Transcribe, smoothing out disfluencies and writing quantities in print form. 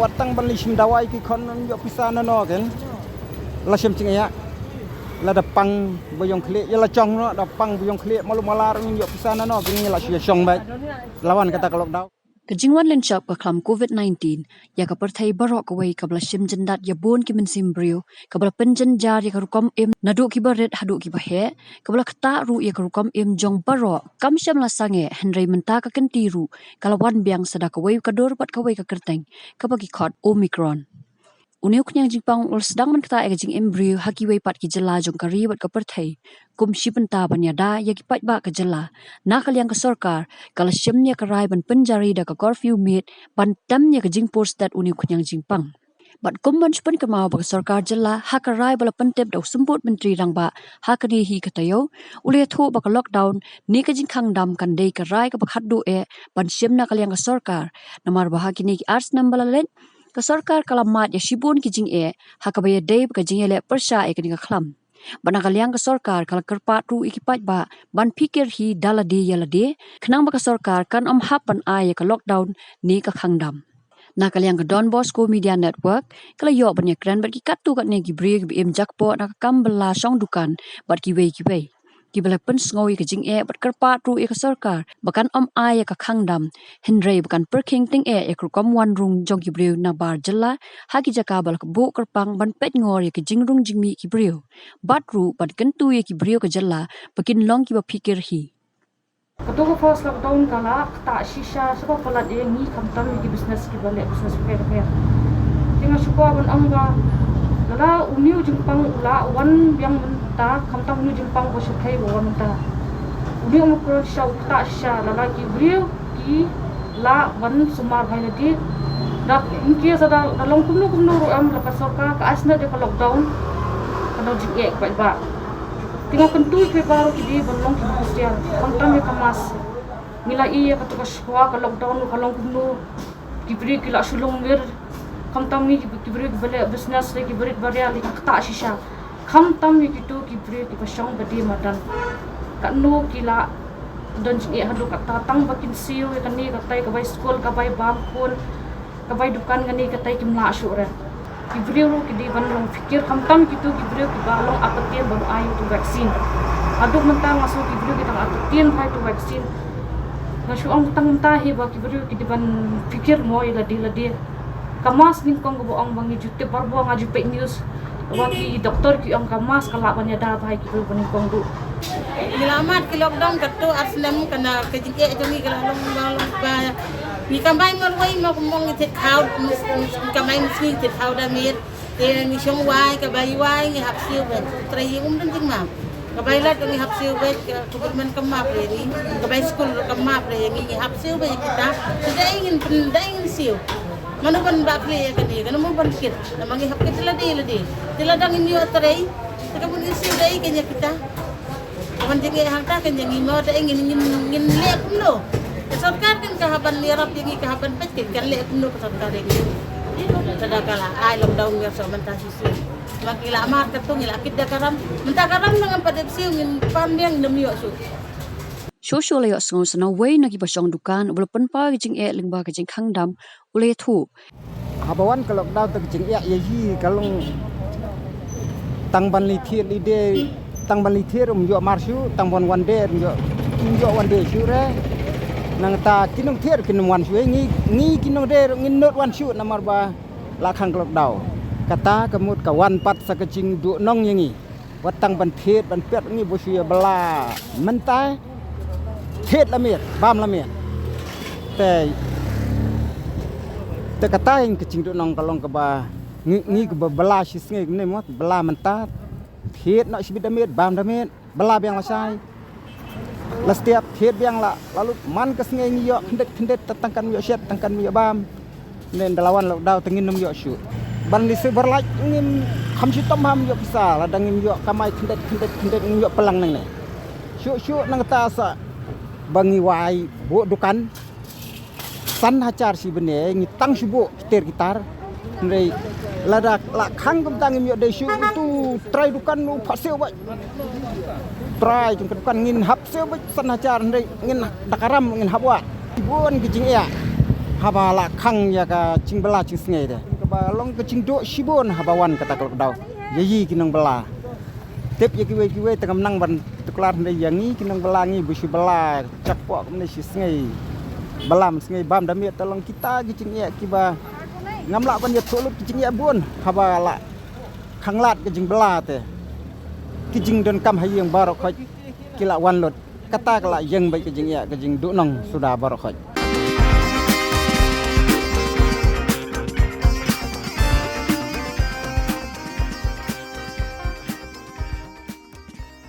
watang banlishim dawai ki kon yo pisana no kan la sim cing ya la da pang boyong kle ya la chong no da pang boyong kle malu malar yo pisana no gini la sia chong bai lawan kata kalau dau Kejingwan lencap ke kelam COVID-19, ya kepertai barok kawai kabla sim jendat ya bon ki mensim brio, kabla penjen jar ya karukom im naduk ki baret haduk ki bahe, kabla keta ru ya karukom im jong barok, kam syam la sange Henry menta ka kentiru, kalawan biang sada kawai kador pat kawai ka kerteng, kabagi kot Omicron. Uniuk nyang jingpang ul sedang menketa jing embrio haki wei pat ki jela jong kari bat kepertai, kum shipenta banyada ya ki pat ba ke jela, na kaliang ke sorkar, kala syemnya kerai ban penjari da ke curfew meet, ban tamnya ke jing postat uniuk nyang jingpang. Bat kumban spun ke mau ba sorkar jela hakarai bala pentep da sembut menteri rang ba hakani hi katayo, ule thu ba lockdown ni ke jing khang dam kan dei kerai ke bakhaddu ban syemna kaliang ke sorkar, namar ba hakini ki ars nambala len ke sorkar kalamat ya shibun ki jing hakabaya dei ka jing le persya kini ka khlam bana kaliang ke sorkar kala kerpat ru ikipat ba ban pikir hi dalade yalade kenang ba ke sorkar kan hapan ka lockdown ni ka khangdam na kaliang ke Don Bosco Media Network kala yo banya kran bat ki katu kat ne ki brig bi jakpo na kam bela song dukan bat ki wei ki bela pen ngoi ke jing bat kerpat ru ke sorkar bakan ka khangdam Henry bukan perking ting ekru kom wan rung jong ki briu na bar jela haki jaka bal bu kerpang ban pet ngor ke jing rung jing mi ki briu bat ru bat kentu ki briu ke jela bakin long ki ba pikir hi Ketua first lockdown kala tak sisa sebab pelat yang ni kamtam ki business ki balik business fair. Tengah suka ban anga lala uniu jingpang ula wan yang menta kamtam uniu jingpang ko sukai wan menta. Uniu mukro sya tak sisa lala ki briu ki la wan sumar hai ladi. Dak inki sada dalam kumnu ru am la kasorka ka asna de lockdown kana jing ba. Tengah kentu ke baru kidi belum kita hostel. Kamtam ke kemas. Mila iya kata kaswa ke lockdown kalong kumnu kibri kila sulung mir. Kamtam ni kibri balik business lagi kibri baria lagi tak sisa. Kamtam ni kitu kibri ki pasang badi madan. Kanu kila dan jing hadu kata tang bakin siu kan ni katai kabai school kabai bangkun kabai dukan ngani katai kimla asyure. Kibriu kidi banlong fikir kamtam kitu kibriu ki balong apatien baru ayu tu vaksin. Aduk mentang masuk kibriu kita apatien hai tu vaksin. Ngasu ang tang tahi ba kibriu kidi ban fikir moi ladi. Kamas ning kong boong bangi jute barbo ngaju pe news. Waki doktor ki ang kamas kala banya da bai kibriu baning kong du. Ilamat ki lockdown katto aslam kana kejike jami kala long baมีกำไบมันไว้มาคงมองเจ็ดเท้ากำไบมันสิ่งเจ็ดเท้าดามีมีช่องไว้กำไบไว้เงี้ยหับซิลเวทตรีอุ้มตั้งจริงมากำไบลัดเงี้ยหับซิลเวททุกคนมันกำมาเลยนี่กำไบสกุลกำมาเลยเงี้ยหับซิลเวทkitaได้inginซิลมันนุบันบักเลยกันนี่กันนุบันคิดแล้วมันเงี้ยหับคิดละดีดังini teriแต่ก็มันซิลได้กันเนี่ยkitaมันจะเงี้ยหักตากันอย่างนี้มาได้inginเลี้ยงลูกSorkar kan kahaban lirap yang kahaban pecik kan lek penuh sorkar ini. Sedakala ai lockdown nger so mentasi sih. Makila amar ketung ila kita karam menta karam dengan pada siu ngin pandang demi su. Social layout sengaja sana way nagi pasang dukan walaupun pa kecing lingba kecing khangdam ule thu. Habawan kalau lockdown tu kecing ya yi kalau tang ban lithir ide tang ban lithir yo marsu tang ban one day yo one day sure nang ta kinong thier kinong wan shui ngi kinong de ngin not wan shu namar ba la khang lockdown kata kemut kawan pat sakecing du nong yangi watang ban thiet ban pet ngi bo shu bela menta thiet la miet bam la miet te kata yang kecing du nong kalong ka ba ngi ka bela sis ngi ne mot bela menta thiet nak sibit da miet bam da miet bela biang la sai la setiap thiet biang la lalu man ke sngai ngi yo khendet tangkan yo syet tangkan yo bam nen dalawan lockdown tengin num yo shu ban li se berlaj ngin kham si tom ham yo bisa la dangin yo kamai khendet ngi yo pelang nang ne shu nang ta sa bangi wai bo dukan san hacar si bene ngi tang subo kiter gitar ndai la khang kum tang yo de shu tu try dukan nu phaseu ba try jung kan ngin hap seu ba san hacar ndai ngin dakaram ngin hapwa buon kijing ya haba la khang ya ka cing bela cing sngai de ka ba long ka cing do shibon haba wan kata kal dau yi kinang bela tep ya kiwe tengam nang ban tuklar ne yangi kinang bela ngi bu shi bela cak po ne shi sngai balam sngai bam damiet tolong kita gi cing ya kiba ngam la ban ya tholut cing ya bun haba la khang lat ka cing bela te ki cing don kam hayeng barok khoj kila wan lot kata kala yang bai ka cing ya ka cing du nong sudah barok khoj